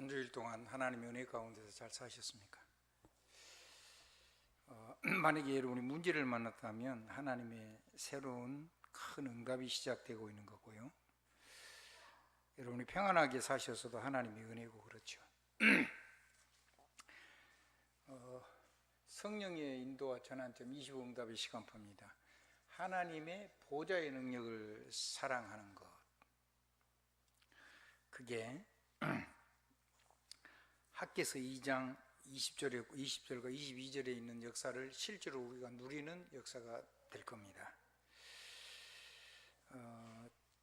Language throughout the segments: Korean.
한 주일 동안 하나님의 은혜 가운데서 잘 사셨습니까? 만약에 여러분이 문제를 만났다면 하나님의 새로운 큰 응답이 시작되고 있는 거고요. 여러분이 평안하게 사셨어도 하나님의 은혜고 그렇죠. 성령의 인도와 전환점 25응답의 시간표입니다. 하나님의 보좌의 능력을 사랑하는 것. 그게 학개서 2장 20절과 22절에 있는 역사를 실제로 우리가 누리는 역사가 될 겁니다.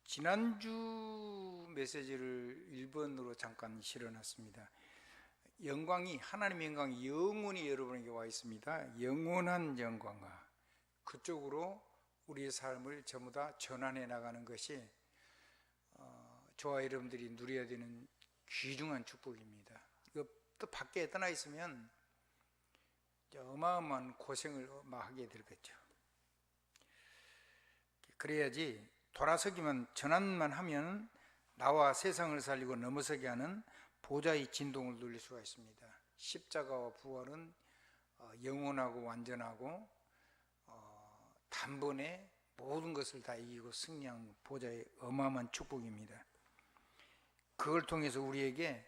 지난주 메시지를 1번으로 잠깐 실어놨습니다. 하나님의 영광이 영원히 여러분에게 와 있습니다. 영원한 영광과 그쪽으로 우리의 삶을 전부 다 전환해 나가는 것이 저와 여러분들이 누려야 되는 귀중한 축복입니다. 이거 또 밖에 떠나 있으면 어마어마한 고생을 하게 되겠죠. 그래야지 돌아서기만 전환만 하면 나와 세상을 살리고 넘어서게 하는 보좌의 진동을 누릴 수가 있습니다. 십자가와 부활은 영원하고 완전하고 단번에 모든 것을 다 이기고 승리한 보좌의 어마어마한 축복입니다. 그걸 통해서 우리에게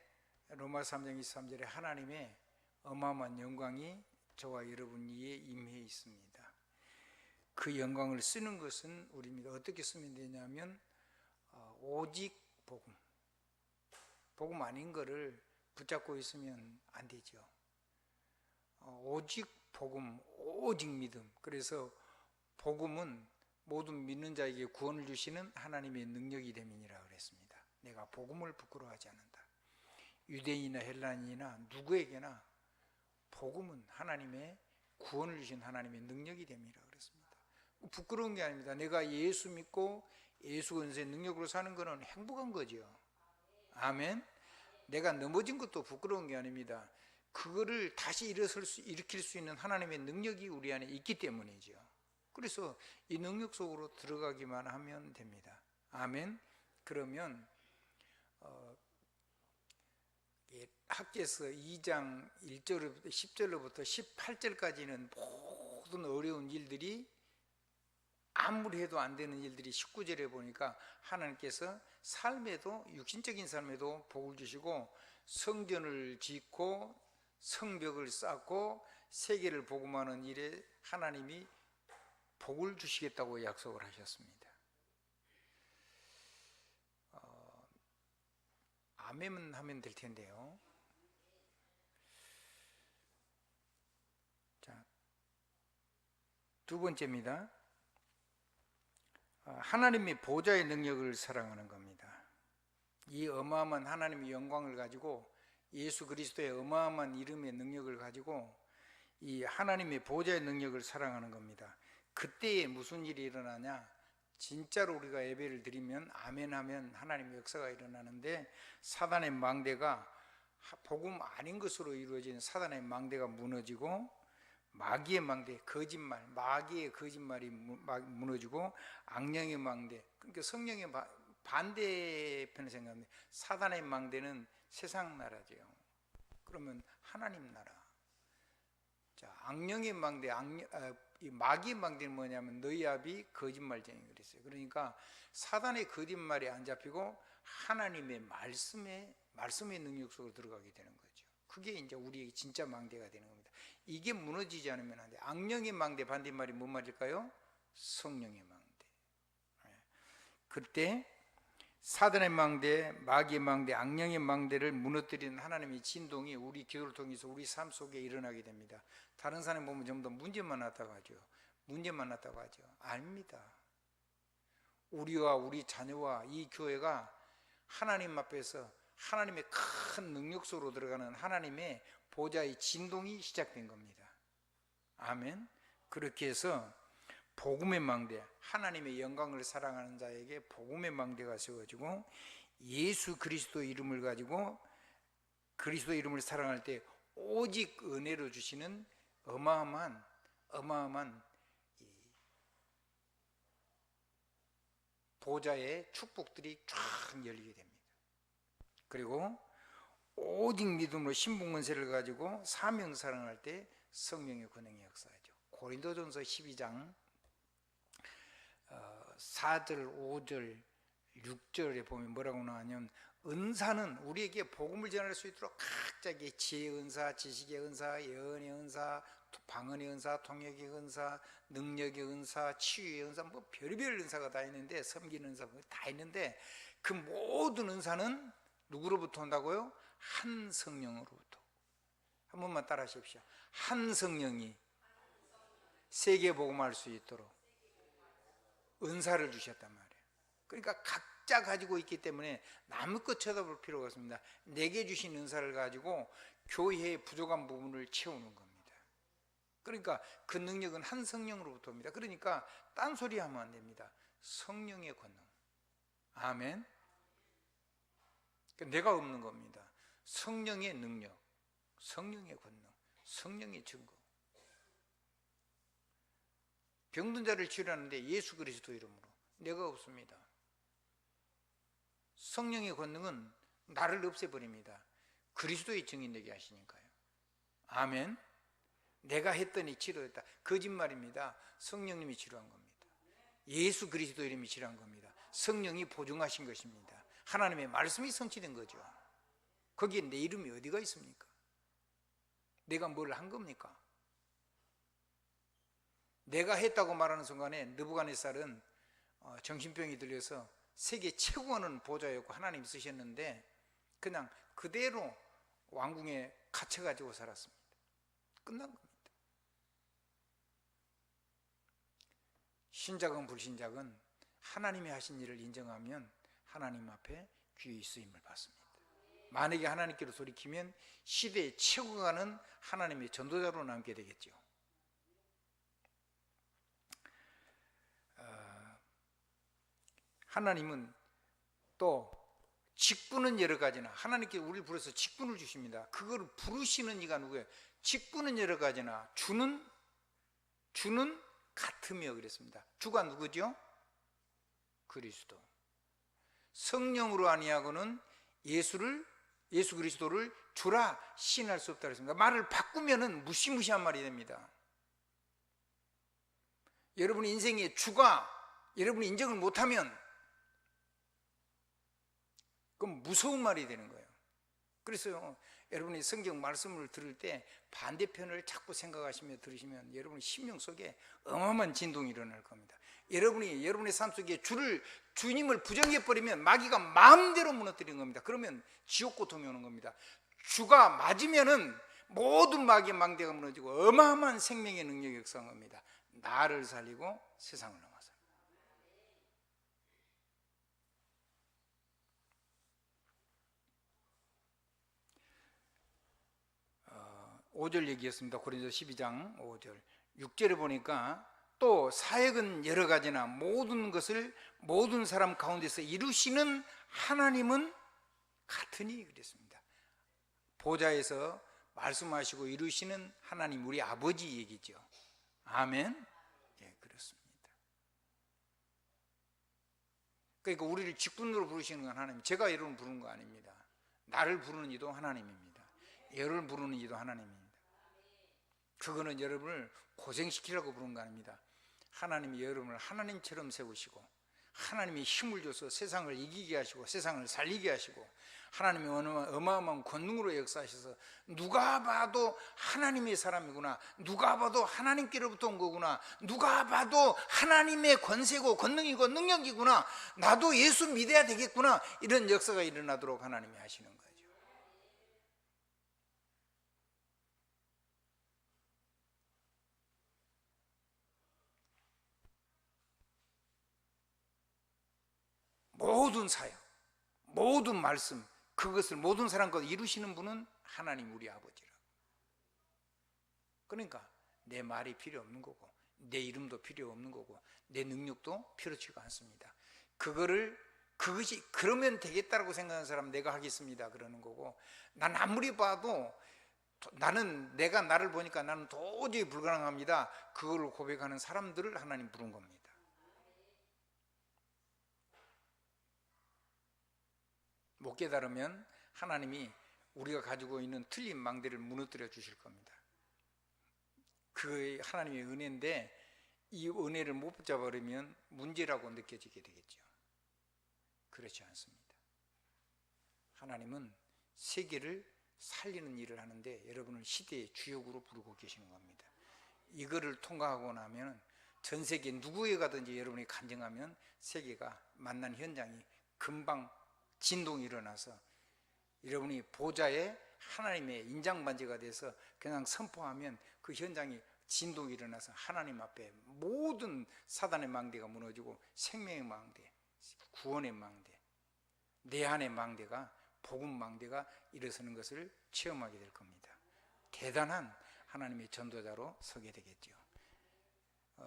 로마서 3장 23절에 하나님의 어마어마한 영광이 저와 여러분 위에 임해 있습니다. 그 영광을 쓰는 것은 우리입니다. 어떻게 쓰면 되냐면 오직 복음 아닌 거를 붙잡고 있으면 안 되죠. 오직 복음, 오직 믿음. 그래서 복음은 모든 믿는 자에게 구원을 주시는 하나님의 능력이 됨이니라 그랬습니다. 내가 복음을 부끄러워하지 않는다. 유대인이나 헬라인이나 누구에게나 복음은 하나님의 구원을 주신 하나님의 능력이 됨이라 그랬습니다. 부끄러운 게 아닙니다. 내가 예수 믿고 예수 근세의 능력으로 사는 것은 행복한 거죠. 아멘. 내가 넘어진 것도 부끄러운 게 아닙니다. 그거를 다시 일으킬 수 있는 하나님의 능력이 우리 안에 있기 때문이죠. 그래서 이 능력 속으로 들어가기만 하면 됩니다. 아멘. 그러면 학개서 2장 1절부터 10절로부터 18절까지는 모든 어려운 일들이 아무리 해도 안 되는 일들이 19절에 보니까 하나님께서 삶에도 육신적인 삶에도 복을 주시고 성전을 짓고 성벽을 쌓고 세계를 복음하는 일에 하나님이 복을 주시겠다고 약속을 하셨습니다. 아멘은 하면 될 텐데요. 자, 두 번째입니다. 하나님의 보좌의 능력을 사랑하는 겁니다. 이 어마어마한 하나님의 영광을 가지고 예수 그리스도의 어마어마한 이름의 능력을 가지고 이 하나님의 보좌의 능력을 사랑하는 겁니다. 그때에 무슨 일이 일어나냐? 진짜로 우리가 예배를 드리면 아멘하면 하나님의 역사가 일어나는데 사단의 망대가 복음 아닌 것으로 이루어진 사단의 망대가 무너지고 마귀의 망대, 거짓말, 마귀의 거짓말이 무너지고 악령의 망대, 그러니까 성령의 반대편을 생각하면 사단의 망대는 세상 나라죠. 그러면 하나님 나라. 자, 악령의 망대, 이 마귀의 망대는 뭐냐면 너희 아비 거짓말쟁이 그랬어요. 그러니까 사단의 거짓말이 안 잡히고 하나님의 말씀의 능력 속으로 들어가게 되는 거죠. 그게 이제 우리에게 진짜 망대가 되는 겁니다. 이게 무너지지 않으면 안 돼. 악령의 망대 반대말이 뭔 말일까요? 성령의 망대. 그때 사단의 망대, 마귀의 망대, 악령의 망대를 무너뜨리는 하나님의 진동이 우리 기도를 통해서 우리 삶 속에 일어나게 됩니다. 다른 사람 보면 전부 다 문제만 났다고 하죠. 문제만 났다고 하죠. 아닙니다. 우리와 우리 자녀와 이 교회가 하나님 앞에서 하나님의 큰 능력 속으로 들어가는 하나님의 보좌의 진동이 시작된 겁니다. 아멘. 그렇게 해서 복음의 망대, 하나님의 영광을 사랑하는 자에게 복음의 망대가 세워지고 예수 그리스도 이름을 가지고 그리스도 이름을 사랑할 때 오직 은혜로 주시는 어마어마한 보좌의 축복들이 쫙 열리게 됩니다. 그리고 오직 믿음으로 신분권세를 가지고 사명 사랑할 때 성령의 권능이 역사하죠. 고린도전서 12장 4절, 5절, 6절에 보면 뭐라고 나오냐면, 은사는 우리에게 복음을 전할 수 있도록 각자의 지혜의 은사, 지식의 은사, 예언의 은사, 방언의 은사, 통역의 은사, 능력의 은사, 치유의 은사, 뭐 별의별 은사가 다 있는데, 섬기는 은사 다 있는데, 그 모든 은사는 누구로부터 온다고요? 한 성령으로부터. 한 번만 따라 하십시오. 한 성령이 세계 복음할 수 있도록 은사를 주셨단 말이에요. 그러니까 각자 가지고 있기 때문에 남의 것 쳐다볼 필요가 없습니다. 내게 주신 은사를 가지고 교회의 부족한 부분을 채우는 겁니다. 그러니까 그 능력은 한 성령으로부터 옵니다. 그러니까 딴소리 하면 안 됩니다. 성령의 권능. 아멘. 내가 없는 겁니다. 성령의 능력, 성령의 권능, 성령의 증거. 병든 자를 치료하는데 예수 그리스도 이름으로. 내가 없습니다. 성령의 권능은 나를 없애버립니다. 그리스도의 증인 되게 하시니까요. 아멘. 내가 했더니 치료했다. 거짓말입니다. 성령님이 치료한 겁니다. 예수 그리스도 이름이 치료한 겁니다. 성령이 보증하신 것입니다. 하나님의 말씀이 성취된 거죠. 거기에 내 이름이 어디가 있습니까? 내가 뭘 한 겁니까? 내가 했다고 말하는 순간에 느부갓네살은 정신병이 들려서 세계 최고하는 보좌였고 하나님이 쓰셨는데 그냥 그대로 왕궁에 갇혀가지고 살았습니다. 끝난 겁니다. 신작은 불신작은 하나님이 하신 일을 인정하면 하나님 앞에 귀의 쓰임을 받습니다. 만약에 하나님께로 돌이키면 시대의 최고가 가는 하나님의 전도자로 남게 되겠죠. 하나님은 또 직분은 여러 가지나 하나님께서 우리를 부르셔서 직분을 주십니다. 그걸 부르시는 이가 누구예요? 직분은 여러 가지나 주는 같으며 그랬습니다. 주가 누구죠? 그리스도. 성령으로 아니하고는 예수 그리스도를 주라 시인할 수 없다 그랬습니다. 말을 바꾸면은 무시무시한 말이 됩니다. 여러분의 인생의 주가 여러분이 인정을 못하면 그건 무서운 말이 되는 거예요. 그래서 여러분이 성경 말씀을 들을 때 반대편을 자꾸 생각하시며 들으시면 여러분의 심령 속에 어마어마한 진동이 일어날 겁니다. 여러분이 여러분의 삶 속에 주님을 부정해버리면 마귀가 마음대로 무너뜨리는 겁니다. 그러면 지옥 고통이 오는 겁니다. 주가 맞으면은 모든 마귀의 망대가 무너지고 어마어마한 생명의 능력이 역사한 겁니다. 나를 살리고 세상을 넘어서. 5절 얘기했습니다. 고린도서 12장 5절. 6절에 보니까 또 사역은 여러 가지나 모든 것을 모든 사람 가운데서 이루시는 하나님은 같으니 그랬습니다. 보좌에서 말씀하시고 이루시는 하나님, 우리 아버지 얘기죠. 아멘. 예, 그렇습니다. 그러니까 우리를 직분으로 부르시는 건 하나님. 제가 여러분 부르는 거 아닙니다. 나를 부르는 이도 하나님입니다. 여러분을 부르는 이도 하나님입니다. 그거는 여러분을 고생시키려고 부른 거 아닙니다. 하나님이 여러분을 하나님처럼 세우시고 하나님이 힘을 줘서 세상을 이기게 하시고 세상을 살리게 하시고 하나님이 어마어마한 권능으로 역사하셔서 누가 봐도 하나님의 사람이구나, 누가 봐도 하나님께로부터 온 거구나, 누가 봐도 하나님의 권세고 권능이고 능력이구나, 나도 예수 믿어야 되겠구나, 이런 역사가 일어나도록 하나님이 하시는 거예요. 모든 사역, 모든 말씀, 그것을 모든 사람과 이루시는 분은 하나님 우리 아버지라고. 그러니까 내 말이 필요 없는 거고 내 이름도 필요 없는 거고 내 능력도 필요치가 않습니다. 그것이 그러면 되겠다라고 생각하는 사람 내가 하겠습니다 그러는 거고, 난 아무리 봐도 나는 내가 나를 보니까 나는 도저히 불가능합니다 그걸 고백하는 사람들을 하나님 부른 겁니다. 못 깨달으면 하나님이 우리가 가지고 있는 틀린 망대를 무너뜨려 주실 겁니다. 그게 하나님의 은혜인데 이 은혜를 못 붙잡아버리면 문제라고 느껴지게 되겠죠. 그렇지 않습니다. 하나님은 세계를 살리는 일을 하는데 여러분을 시대의 주역으로 부르고 계시는 겁니다. 이거를 통과하고 나면 전 세계 누구에 가든지 여러분이 간증하면 세계가 만난 현장이 금방 진동이 일어나서 여러분이 보좌에 하나님의 인장반지가 돼서 그냥 선포하면 그 현장이 진동이 일어나서 하나님 앞에 모든 사단의 망대가 무너지고 생명의 망대, 구원의 망대, 내 안의 망대가 복음 망대가 일어서는 것을 체험하게 될 겁니다. 대단한 하나님의 전도자로 서게 되겠죠.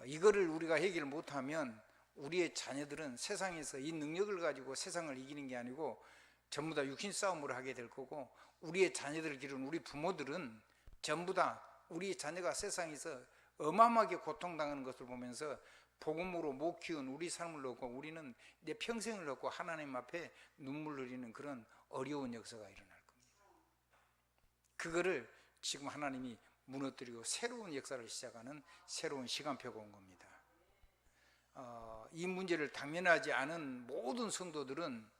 이거를 우리가 해결 못하면 우리의 자녀들은 세상에서 이 능력을 가지고 세상을 이기는 게 아니고 전부 다 육신 싸움을 하게 될 거고, 우리의 자녀들을 기르는 우리 부모들은 전부 다 우리 자녀가 세상에서 어마어마하게 고통당하는 것을 보면서 복음으로 못 키운 우리 삶을 놓고 우리는 내 평생을 놓고 하나님 앞에 눈물 흘리는 그런 어려운 역사가 일어날 겁니다. 그거를 지금 하나님이 무너뜨리고 새로운 역사를 시작하는 새로운 시간표가 온 겁니다. 이 문제를 당면하지 않은 모든 성도들은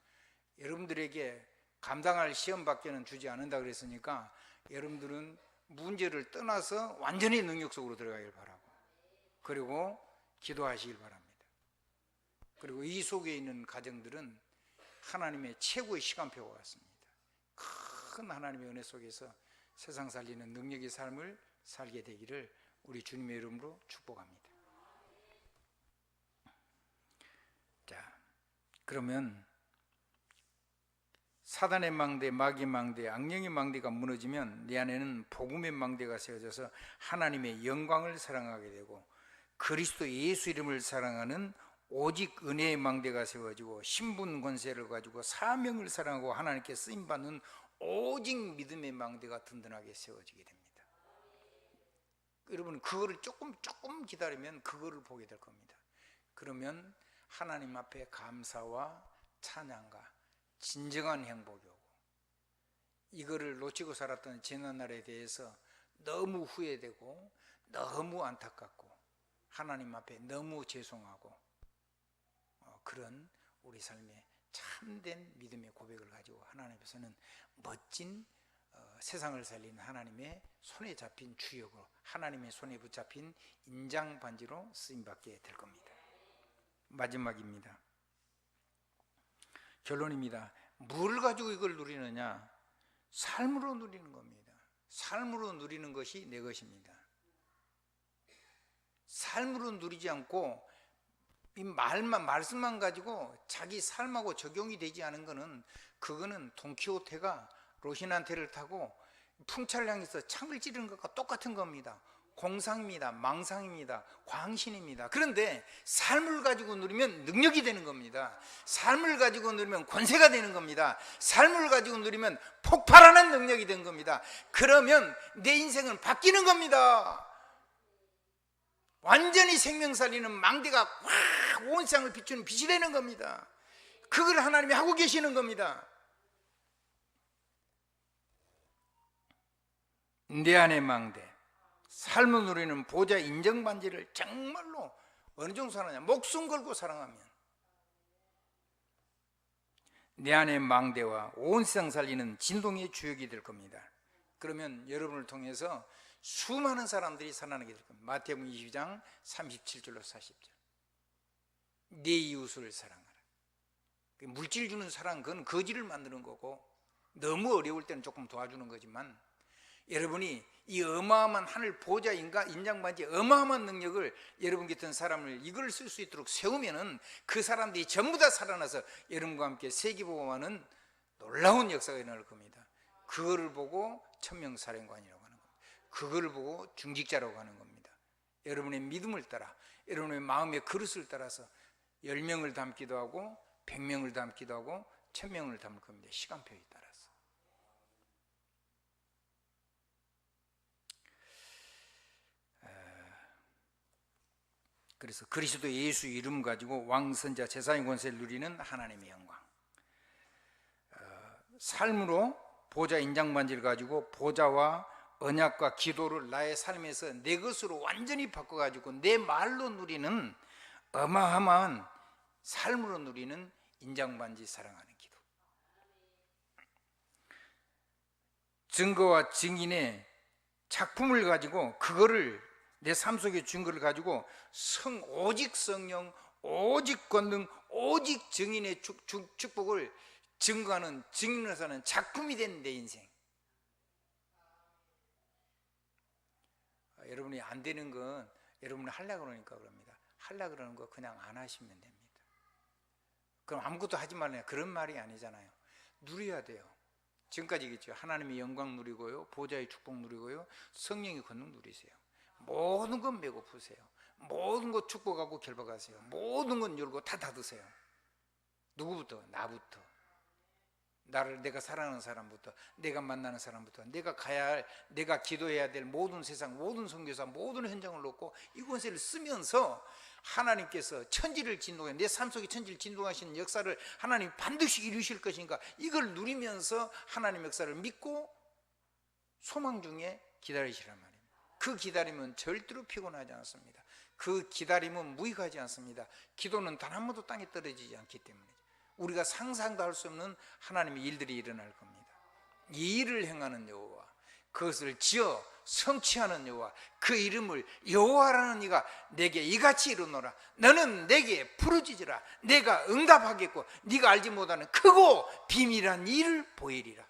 여러분들에게 감당할 시험밖에는 주지 않는다 그랬으니까 여러분들은 문제를 떠나서 완전히 능력 속으로 들어가길 바라고, 그리고 기도하시길 바랍니다. 그리고 이 속에 있는 가정들은 하나님의 최고의 시간표가 같습니다. 큰 하나님의 은혜 속에서 세상 살리는 능력의 삶을 살게 되기를 우리 주님의 이름으로 축복합니다. 자, 그러면 사단의 망대, 마귀의 망대, 악령의 망대가 무너지면 내 안에는 복음의 망대가 세워져서 하나님의 영광을 사랑하게 되고 그리스도 예수 이름을 사랑하는 오직 은혜의 망대가 세워지고 신분 권세를 가지고 사명을 사랑하고 하나님께 쓰임받는 오직 믿음의 망대가 든든하게 세워지게 됩니다. 여러분, 그거를 조금 기다리면 그거를 보게 될 겁니다. 그러면 하나님 앞에 감사와 찬양과 진정한 행복이 오고, 이거를 놓치고 살았던 지난날에 대해서 너무 후회되고 너무 안타깝고 하나님 앞에 너무 죄송하고 그런 우리 삶의 참된 믿음의 고백을 가지고 하나님 앞에서는 멋진 세상을 살리는 하나님의 손에 잡힌 주역으로, 하나님의 손에 붙잡힌 인장반지로 쓰임받게 될 겁니다. 마지막입니다. 결론입니다. 뭘 가지고 이걸 누리느냐? 삶으로 누리는 겁니다. 삶으로 누리는 것이 내 것입니다. 삶으로 누리지 않고 이 말씀만 가지고 자기 삶하고 적용이 되지 않은 거는, 그거는 돈키호테가 로시난테를 타고 풍차를 향해서 창을 찌르는 것과 똑같은 겁니다. 공상입니다. 망상입니다. 광신입니다. 그런데 삶을 가지고 누리면 능력이 되는 겁니다. 삶을 가지고 누리면 권세가 되는 겁니다. 삶을 가지고 누리면 폭발하는 능력이 된 겁니다. 그러면 내 인생은 바뀌는 겁니다. 완전히 생명 살리는 망대가 확 온 세상을 비추는 빛이 되는 겁니다. 그걸 하나님이 하고 계시는 겁니다. 내 안의 망대, 삶을 누리는 보좌 인정반지를 정말로 어느 정도 사랑하냐? 목숨 걸고 사랑하면 내 안의 망대와 온 세상 살리는 진동의 주역이 될 겁니다. 그러면 여러분을 통해서 수많은 사람들이 살아나게 될 겁니다. 마태복음 22장 37절로 40절. 내 이웃을 사랑하라. 물질 주는 사랑, 그건 거지를 만드는 거고 너무 어려울 때는 조금 도와주는 거지만, 여러분이 이 어마어마한 하늘 보좌인가 인장반지 어마어마한 능력을 여러분 같은 사람을 이걸 쓸 수 있도록 세우면은 그 사람들이 전부 다 살아나서 여러분과 함께 세계복음하는 놀라운 역사가 일어날 겁니다. 그거를 보고 천명사령관이라고 하는 겁니다. 그거를 보고 중직자라고 하는 겁니다. 여러분의 믿음을 따라, 여러분의 마음의 그릇을 따라서 10명을 담기도 하고 100명을 담기도 하고 1000명을 담을 겁니다. 시간표에 따라서. 그래서 그리스도 예수 이름 가지고 왕선자 제사의 권세를 누리는 하나님의 영광, 삶으로 보좌 인장반지를 가지고 보좌와 언약과 기도를 나의 삶에서 내 것으로 완전히 바꿔가지고 내 말로 누리는 어마어마한 삶으로 누리는 인장반지 사랑하는 기도. 증거와 증인의 작품을 가지고 그거를 내 삶 속의 증거를 가지고 오직 성령, 오직 권능, 오직 증인의 축복을 증거하는 증인으로 사는 작품이 된 내 인생. 여러분이 안 되는 건 여러분이 하려고 그러니까 그럽니다. 하려고 그러는 거 그냥 안 하시면 됩니다. 그럼 아무것도 하지 말래요. 그런 말이 아니잖아요. 누려야 돼요. 지금까지 얘기했죠. 하나님의 영광 누리고요, 보좌의 축복 누리고요, 성령의 권능 누리세요. 모든 건 배고프세요. 모든 것 축복하고 결박하세요. 모든 건 열고 다 닫으세요. 누구부터? 나부터. 나를 내가 사랑하는 사람부터, 내가 만나는 사람부터, 내가 가야 할, 내가 기도해야 될 모든 세상, 모든 선교사, 모든 현장을 놓고 이 권세를 쓰면서 하나님께서 천지를 진동해, 내 삶 속에 천지를 진동하시는 역사를 하나님 반드시 이루실 것인가, 이걸 누리면서 하나님의 역사를 믿고 소망 중에 기다리시란 말입니다. 그 기다림은 절대로 피곤하지 않습니다. 그 기다림은 무익하지 않습니다. 기도는 단 한 번도 땅에 떨어지지 않기 때문에 우리가 상상도 할 수 없는 하나님의 일들이 일어날 겁니다. 이 일을 행하는 여호와, 그것을 지어 성취하는 여호와, 그 이름을 여호와라는 이가 내게 이같이 이루노라. 너는 내게 부르짖으라. 내가 응답하겠고 네가 알지 못하는 크고 비밀한 일을 보이리라.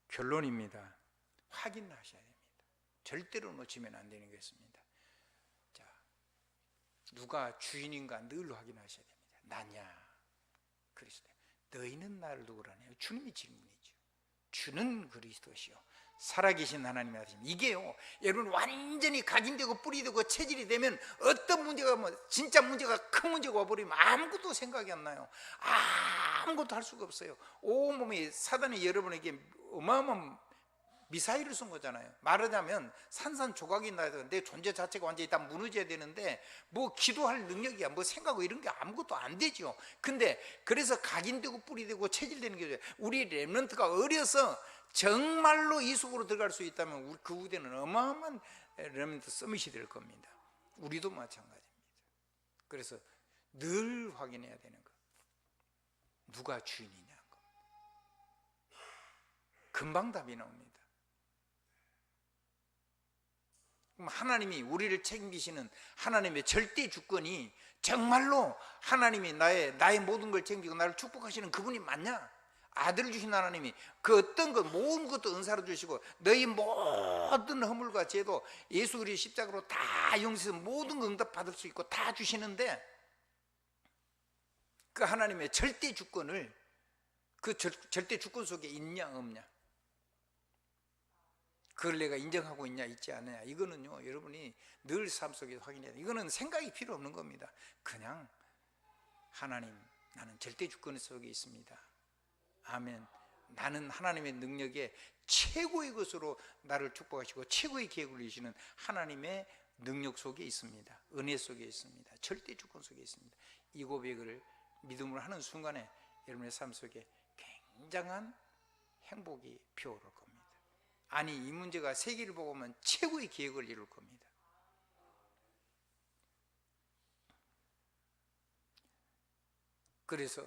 결론입니다. 확인하셔야 됩니다. 절대로 놓치면 안 되는 게 있습니다. 자, 누가 주인인가 늘 확인하셔야 됩니다. 나냐? 그리스도. 너희는 나를 누구로 하냐? 주님이 질문이죠. 주는 그리스도시요 살아계신 하나님이 하십니다. 이게요, 여러분 완전히 각인되고 뿌리되고 체질이 되면 어떤 문제가 진짜 문제가 큰 문제가 와버리면 아무것도 생각이 안 나요. 아무것도 할 수가 없어요. 온몸이 사단이 여러분에게 어마어마한 미사일을 쏜 거잖아요. 말하자면 산산조각이 나서 내 존재 자체가 완전히 다 무너져야 되는데 뭐 기도할 능력이야, 뭐 생각하고 이런 게 아무것도 안 되죠. 근데 그래서 각인되고 뿌리되고 체질되는 게 우리 렘넌트가 어려서 정말로 이 속으로 들어갈 수 있다면 그 후대는 어마어마한 렘넌트 서밋이 될 겁니다. 우리도 마찬가지입니다. 그래서 늘 확인해야 되는 것, 누가 주인이냐. 금방 답이 나옵니다. 그럼 하나님이 우리를 책임지시는 하나님의 절대 주권이 정말로 하나님이 나의 모든 걸 책임지고 나를 축복하시는 그분이 맞냐? 아들을 주신 하나님이 그 어떤 것 모든 것도 은사로 주시고 너희 모든 허물과 죄도 예수 그리스도의 십자가로 다 용서해서 모든 거 응답받을 수 있고 다 주시는데 그 하나님의 절대 주권을 그 절대 주권 속에 있냐 없냐, 그걸 내가 인정하고 있냐 있지 않느냐, 이거는요 여러분이 늘 삶 속에서 확인해야 돼요. 이거는 생각이 필요 없는 겁니다. 그냥 하나님, 나는 절대 주권 속에 있습니다. 아멘. 나는 하나님의 능력에 최고의 것으로 나를 축복하시고 최고의 계획을 이루시는 하나님의 능력 속에 있습니다. 은혜 속에 있습니다. 절대 주권 속에 있습니다. 이 고백을 믿음으로 하는 순간에 여러분의 삶 속에 굉장한 행복이 피어오를 겁니다. 아니, 이 문제가 세계를 보고 보면 최고의 계획을 이룰 겁니다. 그래서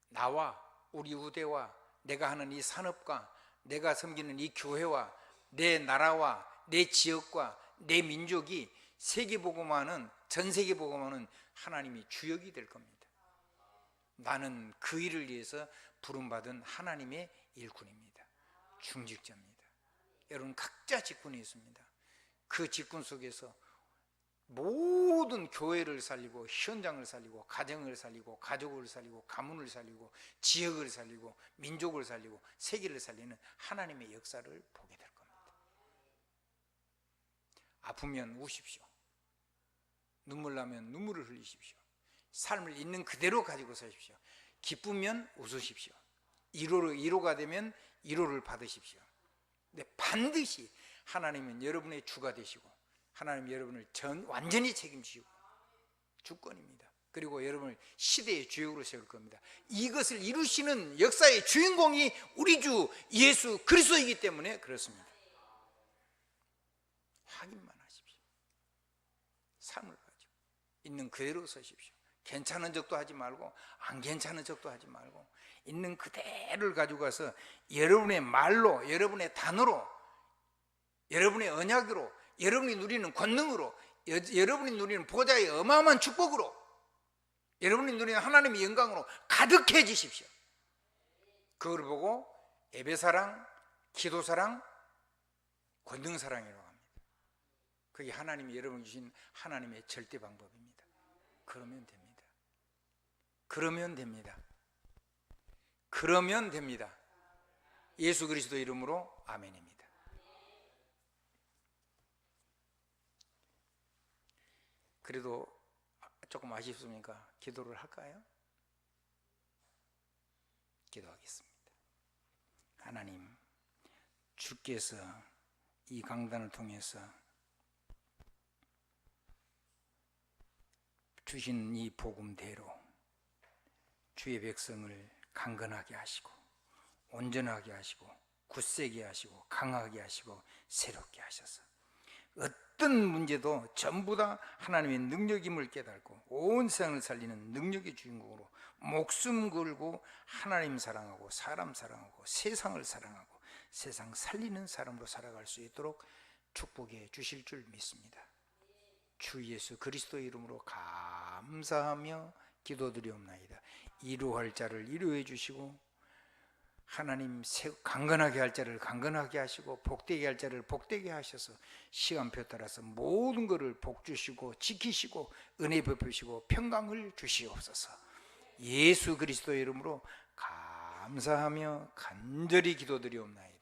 나와 우리 우대와 내가 하는 이 산업과 내가 섬기는 이 교회와 내 나라와 내 지역과 내 민족이 세계복음화는, 전 세계복음화는 하나님이 주역이 될 겁니다. 나는 그 일을 위해서 부름받은 하나님의 일꾼입니다. 중직자입니다. 여러분 각자 직분이 있습니다. 그 직분 속에서 모든 교회를 살리고 현장을 살리고 가정을 살리고 가족을 살리고 가문을 살리고 지역을 살리고 민족을 살리고 세계를 살리는 하나님의 역사를 보게 될 겁니다. 아프면 우십시오. 눈물 나면 눈물을 흘리십시오. 삶을 있는 그대로 가지고 사십시오. 기쁘면 웃으십시오. 위로가 되면 위로를 받으십시오. 근데 반드시 하나님은 여러분의 주가 되시고 하나님 여러분을 완전히 책임지고 주권입니다. 그리고 여러분을 시대의 주역으로 세울 겁니다. 이것을 이루시는 역사의 주인공이 우리 주 예수 그리스도이기 때문에 그렇습니다. 확인만 하십시오. 삶을 가지고 있는 그대로 서십시오. 괜찮은 척도 하지 말고 안 괜찮은 척도 하지 말고 있는 그대로를 가지고 가서 여러분의 말로, 여러분의 단어로, 여러분의 언약으로, 여러분이 누리는 권능으로, 여러분이 누리는 보좌의 어마어마한 축복으로, 여러분이 누리는 하나님의 영광으로 가득해지십시오. 그걸 보고 예배사랑, 기도사랑, 권능사랑이라고 합니다. 그게 하나님이 여러분 주신 하나님의 절대 방법입니다. 그러면 됩니다. 그러면 됩니다. 그러면 됩니다. 예수 그리스도 이름으로 아멘입니다. 그래도 조금 아쉽습니까? 기도를 할까요? 기도하겠습니다. 하나님, 주께서 이 강단을 통해서 주신 이 복음대로 주의 백성을 강건하게 하시고 온전하게 하시고 굳세게 하시고 강하게 하시고 새롭게 하셔서 어떤 문제도 전부 다 하나님의 능력임을 깨닫고 온 세상을 살리는 능력의 주인공으로 목숨 걸고 하나님 사랑하고 사람 사랑하고 세상을 사랑하고 세상 살리는 사람으로 살아갈 수 있도록 축복해 주실 줄 믿습니다. 주 예수 그리스도의 이름으로 감사하며 기도드리옵나이다. 이루할 자를 이루해 주시고 하나님 강건하게 할 자를 강건하게 하시고 복되게 할 자를 복되게 하셔서 시간표 따라서 모든 것을 복 주시고 지키시고 은혜 베푸시고 평강을 주시옵소서. 예수 그리스도의 이름으로 감사하며 간절히 기도드리옵나이다.